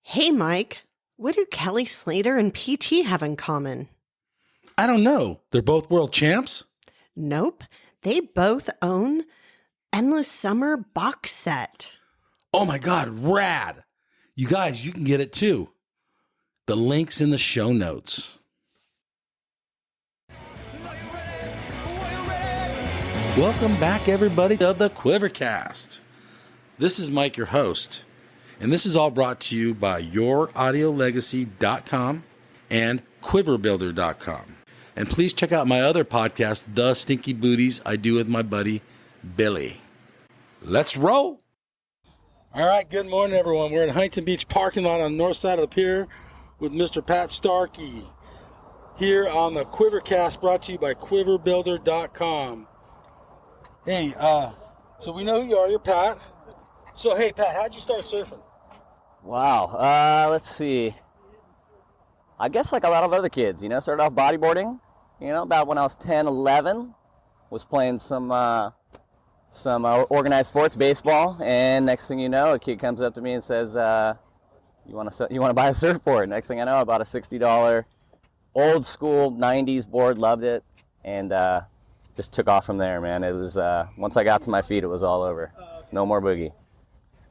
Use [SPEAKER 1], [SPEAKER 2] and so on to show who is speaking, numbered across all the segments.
[SPEAKER 1] Hey, Mike, what do Kelly Slater and PT have in common?
[SPEAKER 2] I don't know. They're both world champs?
[SPEAKER 1] Nope, they both own Endless Summer box set.
[SPEAKER 2] Oh my God, rad. You guys, you can get it too. The link's in the show notes. Welcome back, everybody, to the Quivercast. This is Mike, your host, and this is all brought to you by YourAudioLegacy.com and QuiverBuilder.com. And please check out my other podcast, The Stinky Booties, I do with my buddy, Billy. Let's roll. All right, good morning, everyone. We're in Huntington Beach parking lot on the north side of the pier with Mr. Pat Starkey here on the Quivercast, brought to you by QuiverBuilder.com. Hey, so we know who you are. You're Pat. So, hey, Pat, how'd you start surfing?
[SPEAKER 3] Wow. Let's see. I guess like a lot of other kids, started off bodyboarding, about when I was 10, 11, was playing some organized sports, baseball, and next thing you know, a kid comes up to me and says, you want to buy a surfboard? Next thing I know, I bought a $60 old school 90s board, loved it, and just took off from there, man. It was, once I got to my feet, it was all over. No more boogie.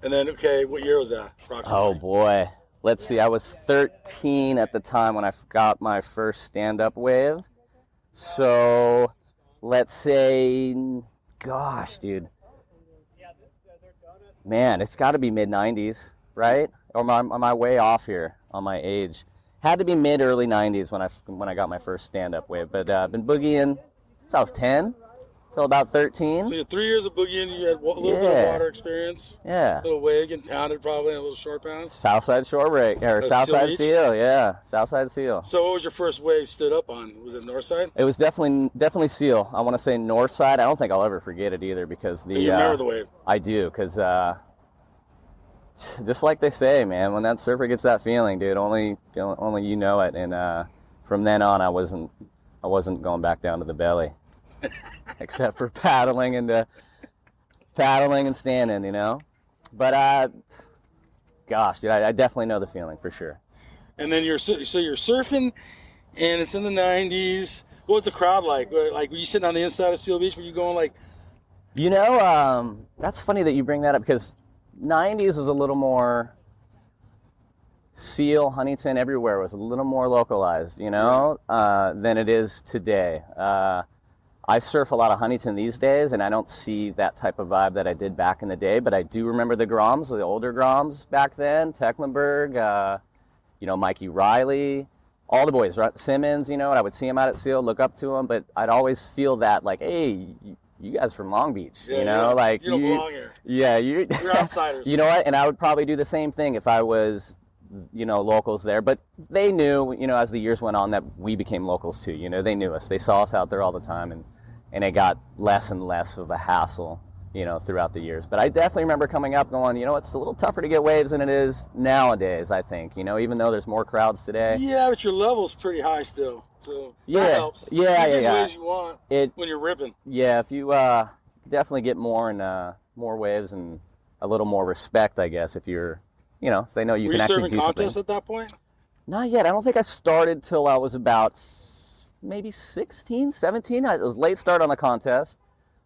[SPEAKER 2] And then, okay, what year was that, approximately?
[SPEAKER 3] Oh, boy. Let's see. I was 13 at the time when I got my first stand-up wave. So, let's say, gosh, dude. Man, it's got to be mid-90s, right? Or am I way off here on my age? Had to be mid-early 90s when I got my first stand-up wave. But I've been boogieing since I was 10. Till about 13.
[SPEAKER 2] So you had 3 years of boogieing, you had a little bit of water experience.
[SPEAKER 3] Yeah.
[SPEAKER 2] A little wave, getting pounded probably, and a little short pound.
[SPEAKER 3] Southside Shore Break, or Southside Seal, yeah. Southside Seal.
[SPEAKER 2] So what was your first wave stood up on? Was it Northside?
[SPEAKER 3] It was definitely Seal. I want to say Northside. I don't think I'll ever forget it either because
[SPEAKER 2] you remember the wave?
[SPEAKER 3] I do, because just like they say, man, when that surfer gets that feeling, dude, only you know it. And from then on, I wasn't going back down to the belly. Except for paddling and standing, But gosh, dude, I definitely know the feeling for sure. And
[SPEAKER 2] then you're surfing, and it's in the 90s. What was the crowd like? Like, were you sitting on the inside of Seal Beach? Were you going like?
[SPEAKER 3] That's funny that you bring that up because 90s was a little more Seal, Huntington, everywhere was a little more localized, than it is today. I surf a lot of Huntington these days, and I don't see that type of vibe that I did back in the day, but I do remember the Groms, the older Groms back then, Tecklenburg, Mikey Riley, all the boys, right? Simmons, I would see him out at Seal, look up to him, but I'd always feel that, like, hey, you guys from Long Beach, like,
[SPEAKER 2] you don't belong here.
[SPEAKER 3] Yeah,
[SPEAKER 2] you're outsiders.
[SPEAKER 3] You know what, and I would probably do the same thing if I was locals there, but they knew, as the years went on that we became locals too, they knew us, they saw us out there all the time, and it got less and less of a hassle, throughout the years. But I definitely remember coming up going, it's a little tougher to get waves than it is nowadays, I think, even though there's more crowds today.
[SPEAKER 2] Yeah, but your level's pretty high still, so that helps.
[SPEAKER 3] Yeah.
[SPEAKER 2] Waves you want when you're ripping.
[SPEAKER 3] Yeah, if you definitely get more and more waves and a little more respect, I guess, if you're if they know you can actually do something.
[SPEAKER 2] Were you serving contests at that point?
[SPEAKER 3] Not yet. I don't think I started till I was about maybe 16, 17. It was late start on the contest.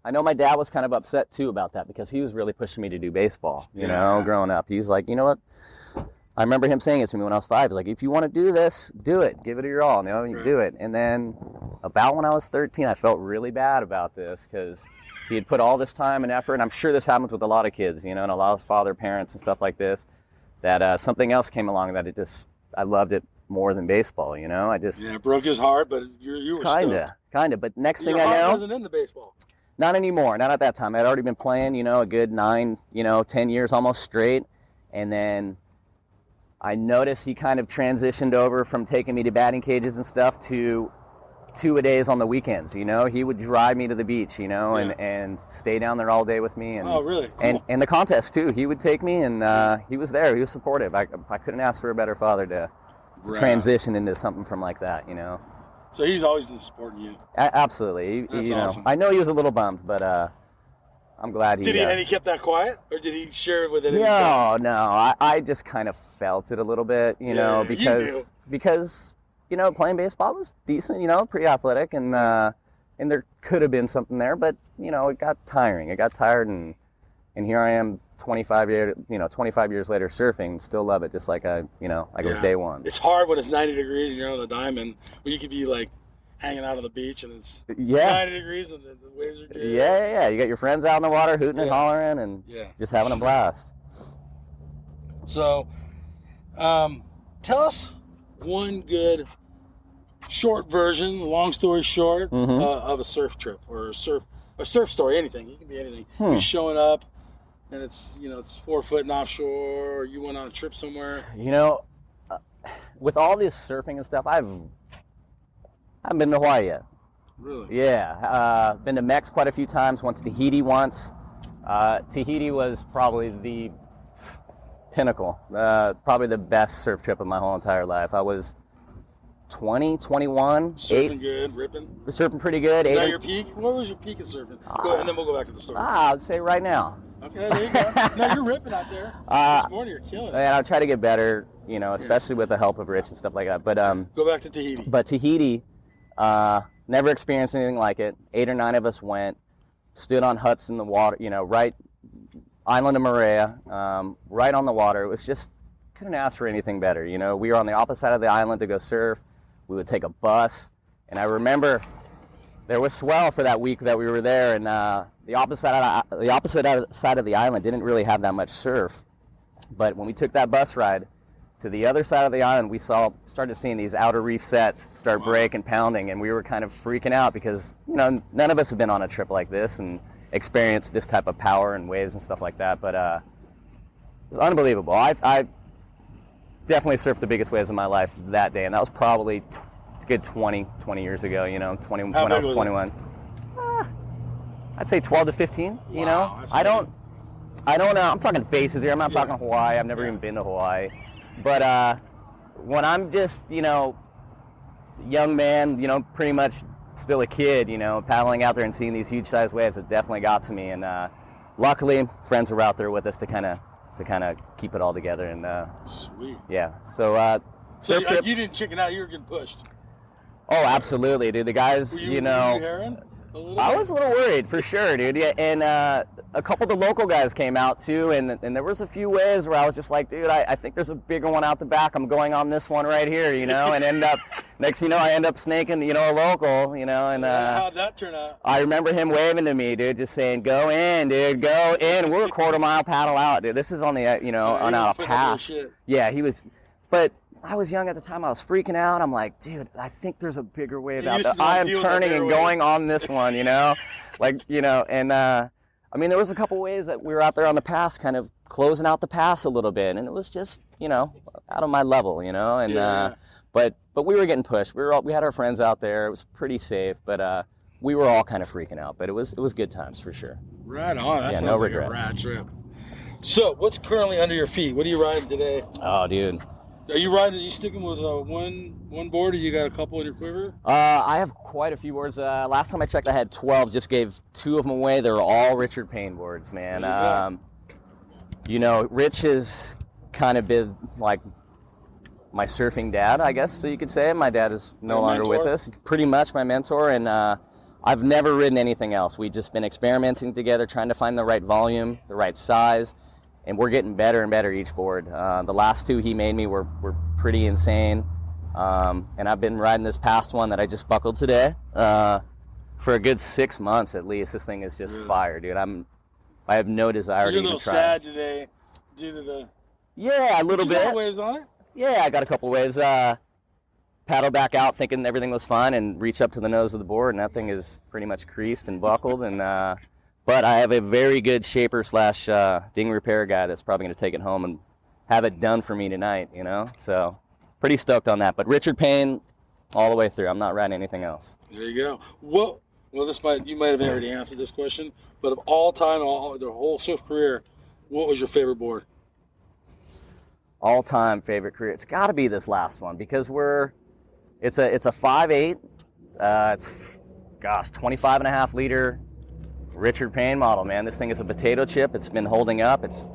[SPEAKER 3] I know my dad was kind of upset too about that because he was really pushing me to do baseball, growing up. He's like, you know what? I remember him saying it to me when I was 5. He's like, if you want to do this, do it. Give it your all, you do it. And then about when I was 13, I felt really bad about this because he had put all this time and effort, and I'm sure this happens with a lot of kids, and a lot of father parents and stuff like this, that something else came along that I loved it more than baseball,
[SPEAKER 2] it broke his heart, but you were stoked.
[SPEAKER 3] Kind of. But next thing
[SPEAKER 2] I know,
[SPEAKER 3] your heart
[SPEAKER 2] wasn't into baseball.
[SPEAKER 3] Not anymore. Not at that time. I'd already been playing, a good 9, 10 years almost straight, and then I noticed he kind of transitioned over from taking me to batting cages and stuff to 2-a-days on the weekends. He would drive me to the beach, and stay down there all day with me. And,
[SPEAKER 2] oh, really? Cool.
[SPEAKER 3] And the contest too. He would take me, and he was there. He was supportive. I couldn't ask for a better father to transition into something from like that,
[SPEAKER 2] So he's always been supporting you.
[SPEAKER 3] Absolutely.
[SPEAKER 2] That's awesome.
[SPEAKER 3] I know he was a little bummed, but I'm glad he.
[SPEAKER 2] And he kept that quiet, or did he share it with anybody?
[SPEAKER 3] No. I just kind of felt it a little bit, because playing baseball was decent, pretty athletic, and there could have been something there, but it got tiring. It got tired, and here I am, 25 years later, surfing, still love it, just like it was day one.
[SPEAKER 2] It's hard when it's 90 degrees and you're on the diamond, where you could be like hanging out on the beach and it's 90 degrees and the waves are good.
[SPEAKER 3] Yeah. You got your friends out in the water hooting and hollering and just having a blast.
[SPEAKER 2] So, tell us one good short version, long story short, of a surf trip or a surf story, anything. It can be anything. You're showing up and it's 4 foot and offshore, or you went on a trip somewhere.
[SPEAKER 3] With all this surfing and stuff, I haven't been to Hawaii yet.
[SPEAKER 2] Really?
[SPEAKER 3] Yeah. Been to Mex quite a few times. Went to Tahiti once. Tahiti was probably the pinnacle. Probably the best surf trip of my whole entire life. I was 20, 21.
[SPEAKER 2] Surfing good, ripping?
[SPEAKER 3] Surfing pretty good.
[SPEAKER 2] Is that your peak? Where was your peak at surfing? Go ahead, and then we'll go back to the story.
[SPEAKER 3] I'd say right now.
[SPEAKER 2] Okay, there you go. No, you're ripping out there. This morning you're killing it.
[SPEAKER 3] And I'll try to get better, especially with the help of Rich and stuff like that. But
[SPEAKER 2] go back to Tahiti.
[SPEAKER 3] But Tahiti, never experienced anything like it. 8 or 9 of us went, stood on huts in the water, right, island of Moorea, right on the water. It was just, couldn't ask for anything better. We were on the opposite side of the island to go surf. We would take a bus, and I remember there was swell for that week that we were there, and the opposite side of the island didn't really have that much surf. But when we took that bus ride to the other side of the island, we started seeing these outer reef sets start breaking, pounding, and we were kind of freaking out because none of us have been on a trip like this and experienced this type of power and waves and stuff like that. But it was unbelievable. I definitely surfed the biggest waves of my life that day, and that was probably a good 20 years ago. When I was 21. I'd say 12 to 15.
[SPEAKER 2] Wow,
[SPEAKER 3] I don't know. I'm talking faces here. I'm not talking Hawaii. I've never even been to Hawaii. But when I'm just, young man, pretty much still a kid, paddling out there and seeing these huge sized waves, it definitely got to me. And luckily, friends were out there with us to kind of keep it all together. And
[SPEAKER 2] sweet.
[SPEAKER 3] Yeah. So surf trips.
[SPEAKER 2] You didn't chicken out. You were getting pushed.
[SPEAKER 3] Oh, absolutely, dude. The guys,
[SPEAKER 2] were you herring?
[SPEAKER 3] I was a little worried for sure, dude. Yeah, and a couple of the local guys came out too, and there was a few waves where I was just like, dude, I think there's a bigger one out the back. I'm going on this one right here, and next I end up snaking, a local, and
[SPEAKER 2] how'd that turn out?
[SPEAKER 3] I remember him waving to me, dude, just saying, go in, dude, go in. We're a quarter mile paddle out, dude. This is on the, on a pass. Yeah, he was, but I was young at the time. I was freaking out. I'm like, dude, I think there's a bigger wave out there. I am turning and going on this one, and there was a couple ways that we were out there on the pass, kind of closing out the pass a little bit, and it was just, out of my level, but we were getting pushed. We had our friends out there. It was pretty safe, but we were all kind of freaking out. But it was good times for sure.
[SPEAKER 2] Right on. That sounds like a rad trip. So, what's currently under your feet? What are you riding today?
[SPEAKER 3] Oh, dude.
[SPEAKER 2] Are you sticking with one board, or you got a couple in your quiver?
[SPEAKER 3] I have quite a few boards. Last time I checked, I had 12. Just gave 2 of them away. They were all Richard Payne boards, man. Rich has kind of been like my surfing dad, I guess, so you could say. My dad is no longer with us. Pretty much my mentor, and I've never ridden anything else. We've just been experimenting together, trying to find the right volume, the right size. And we're getting better and better each board. The last 2 he made me were pretty insane. And I've been riding this past one that I just buckled today for a good 6 months at least. This thing is just fire, dude. I have no desire to even try.
[SPEAKER 2] You're a little sad today due to the...
[SPEAKER 3] Yeah, a little bit.
[SPEAKER 2] You got waves on it?
[SPEAKER 3] Yeah, I got a couple waves. Paddle back out thinking everything was fine and reach up to the nose of the board, and that thing is pretty much creased and buckled. And but I have a very good shaper / ding repair guy that's probably going to take it home and have it done for me tonight, So pretty stoked on that. But Richard Payne all the way through. I'm not riding anything else.
[SPEAKER 2] There you go. Well, you might have already answered this question, but of all time, the whole surf career, what was your favorite board?
[SPEAKER 3] All-time favorite career. It's got to be this last one because it's a 5.8. It's 25.5 liter Richard Payne model, man. This thing is a potato chip. It's been holding up. It's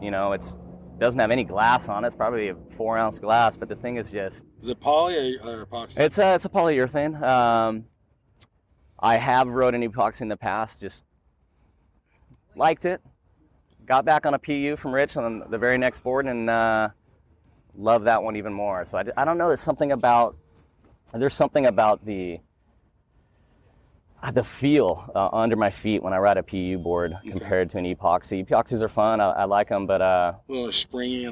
[SPEAKER 3] doesn't have any glass on it. It's probably a 4-ounce glass, but the thing is just...
[SPEAKER 2] Is it poly or epoxy?
[SPEAKER 3] It's a polyurethane. I have rode an epoxy in the past, just liked it. Got back on a PU from Rich on the very next board and love that one even more. So I don't know, there's something about the feel under my feet when I ride a PU board compared to an epoxy. Epoxies are fun. I like them, but
[SPEAKER 2] a little springy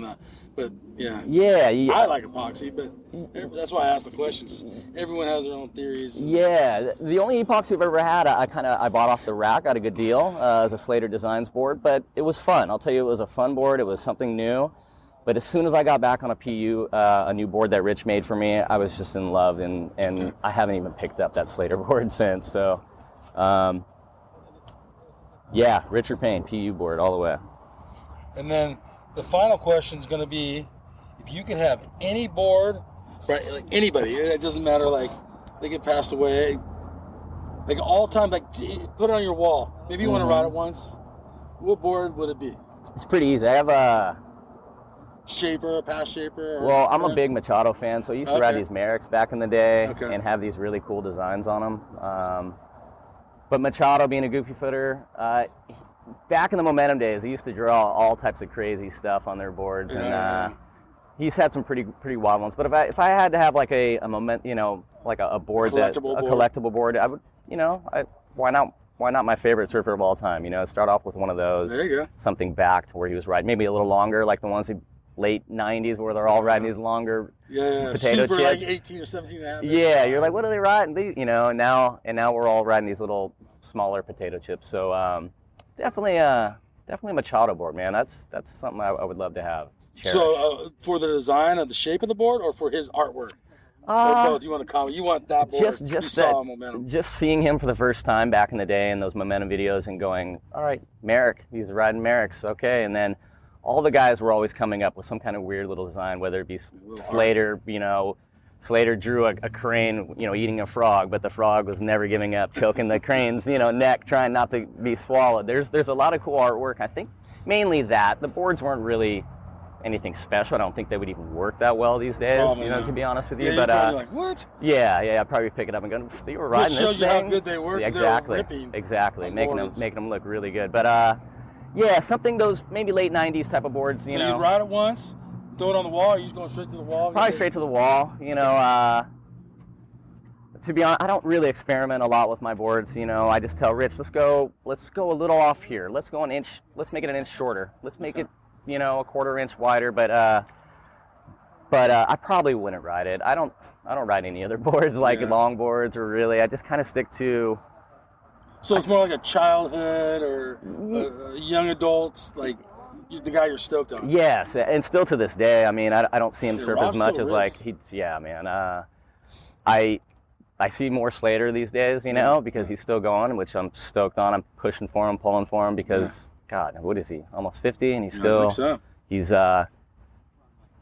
[SPEAKER 2] but yeah.
[SPEAKER 3] Yeah.
[SPEAKER 2] I like epoxy, but that's why I asked the questions. Everyone has their own theories.
[SPEAKER 3] Yeah, the only epoxy I've ever had, I bought off the rack, got a good deal as a Slater Designs board, but it was fun. I'll tell you, it was a fun board. It was something new. But as soon as I got back on a PU, a new board that Rich made for me, I was just in love, and I haven't even picked up that Slater board since. So, yeah, Richard Payne, PU board all the way.
[SPEAKER 2] And then the final question is going to be, if you could have any board, right, like anybody, it doesn't matter, like they get passed away, like all time, like put it on your wall. Maybe you want to ride it once. What board would it be?
[SPEAKER 3] It's pretty easy. I have a
[SPEAKER 2] shaper, past shaper?
[SPEAKER 3] Well, I'm a big Machado fan, so I used to ride these Merricks back in the day and have these really cool designs on them. But Machado, being a goofy footer, back in the Momentum days, he used to draw all types of crazy stuff on their boards, and he's had some pretty wild ones. But if I had to have like a moment, like a board collectible board, I would, why not my favorite surfer of all time? Start off with one of those.
[SPEAKER 2] There you go.
[SPEAKER 3] Something back to where he was riding, maybe a little longer, like the ones late 90s where they're all riding these longer potato
[SPEAKER 2] super
[SPEAKER 3] chips.
[SPEAKER 2] like 18 or 17 and a half.
[SPEAKER 3] Yeah, you're like, what are they riding? And now we're all riding these little smaller potato chips. So definitely a Machado board, man. That's something I would love to have. Cherish.
[SPEAKER 2] So for the design of the shape of the board, or for his artwork? Or both? You want to comment? You want that board?
[SPEAKER 3] Just seeing him for the first time back in the day in those Momentum videos and going, all right, Merrick, he's riding Merricks, okay, and then all the guys were always coming up with some kind of weird little design, whether it be Slater, Slater drew a crane, eating a frog, but the frog was never giving up, choking the crane's, neck, trying not to be swallowed. There's a lot of cool artwork. I think mainly that. The boards weren't really anything special. I don't think they would even work that well these days, to be honest with you.
[SPEAKER 2] Yeah,
[SPEAKER 3] but
[SPEAKER 2] you're like, what?
[SPEAKER 3] Yeah, I'd probably pick it up and go, they were riding this thing.
[SPEAKER 2] It shows you how good they were.
[SPEAKER 3] Yeah, exactly. Making them look really good. But yeah, something those maybe late 90s type of boards,
[SPEAKER 2] So you ride it once, throw it on the wall, or you're just going straight to the wall?
[SPEAKER 3] Probably straight to the wall, to be honest, I don't really experiment a lot with my boards, I just tell Rich, let's go a little off here. Let's go an inch, let's make it an inch shorter. Let's make it, a quarter inch wider, but I probably wouldn't ride it. I don't ride any other boards like long boards, or really, I just kind of stick to.
[SPEAKER 2] So it's more like a childhood or young adults, like the guy you're stoked on.
[SPEAKER 3] Yes, and still to this day, I mean, I don't see him surf as much as like man. I see more Slater these days, because he's still going, which I'm stoked on. I'm pushing for him, pulling for him because, God, what is he? Almost 50, and he's still.
[SPEAKER 2] I think so.
[SPEAKER 3] He's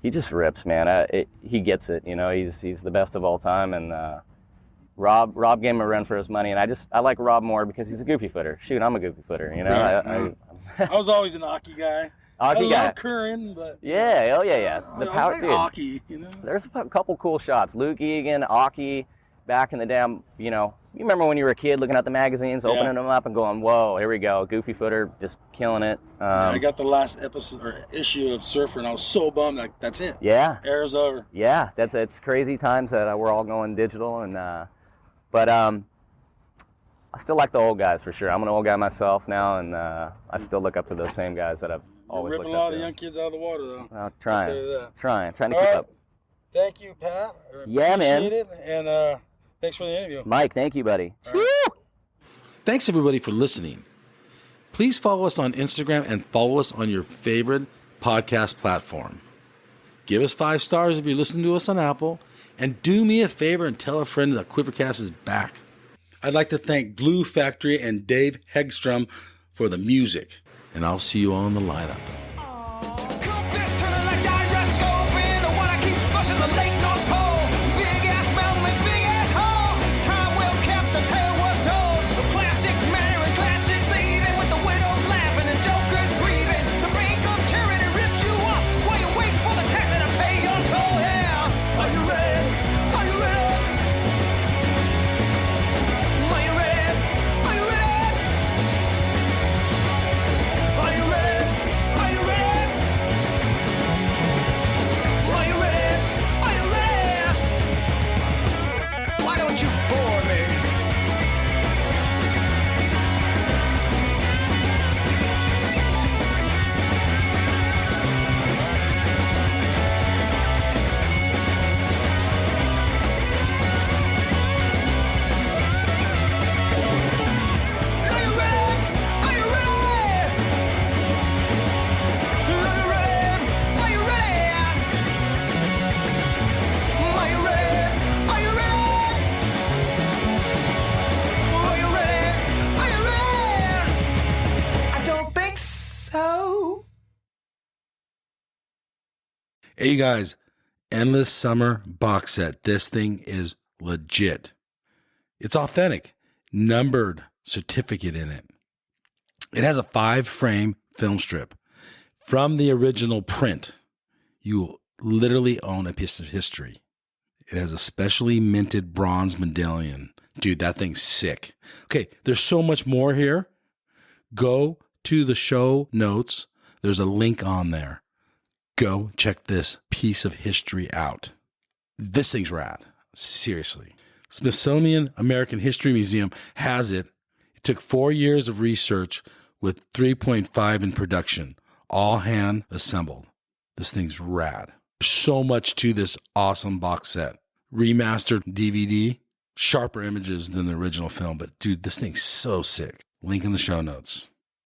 [SPEAKER 3] he just rips, man. He gets it, He's the best of all time, and. Rob gave him a run for his money, and I like Rob more because he's a goofy footer. Shoot, I'm a goofy footer,
[SPEAKER 2] I was always an Aki guy. I love Curran, but
[SPEAKER 3] the power,
[SPEAKER 2] I like Aki,
[SPEAKER 3] There's a couple cool shots. Luke Egan, Aki, back in the day. You remember when you were a kid looking at the magazines, opening them up and going, "Whoa, here we go, goofy footer, just killing it."
[SPEAKER 2] I got the last episode or issue of Surfer, and I was so bummed. Like, that's it.
[SPEAKER 3] Yeah,
[SPEAKER 2] era's over.
[SPEAKER 3] Yeah, it's crazy times that we're all going digital, and. But I still like the old guys for sure. I'm an old guy myself now, and I still look up to those same guys that I've always looked up to.
[SPEAKER 2] Ripping a lot of the young kids out of the water, though.
[SPEAKER 3] Trying to keep up.
[SPEAKER 2] Thank you, Pat.
[SPEAKER 3] Appreciate
[SPEAKER 2] it, and thanks for the interview.
[SPEAKER 3] Mike, thank you, buddy.
[SPEAKER 2] Right. Thanks, everybody, for listening. Please follow us on Instagram and follow us on your favorite podcast platform. Give us 5 stars if you're listening to us on Apple. And do me a favor and tell a friend that Quivercast is back. I'd like to thank Blue Factory and Dave Hegstrom for the music. And I'll see you on the lineup.
[SPEAKER 4] Time well kept, the tale was told. A classic Mary, classic thieving.
[SPEAKER 2] Hey, you guys, Endless Summer box set. This thing is legit. It's authentic, numbered certificate in it. It has a 5-frame film strip from the original print. You literally own a piece of history. It has a specially minted bronze medallion. Dude, that thing's sick. Okay, there's so much more here. Go to the show notes. There's a link on there. Go check this piece of history out. This thing's rad. Seriously. Smithsonian American History Museum has it. It took 4 years of research with 3.5 in production, all hand assembled. This thing's rad. So much to this awesome box set. Remastered DVD, sharper images than the original film, but dude, this thing's so sick. Link in the show notes.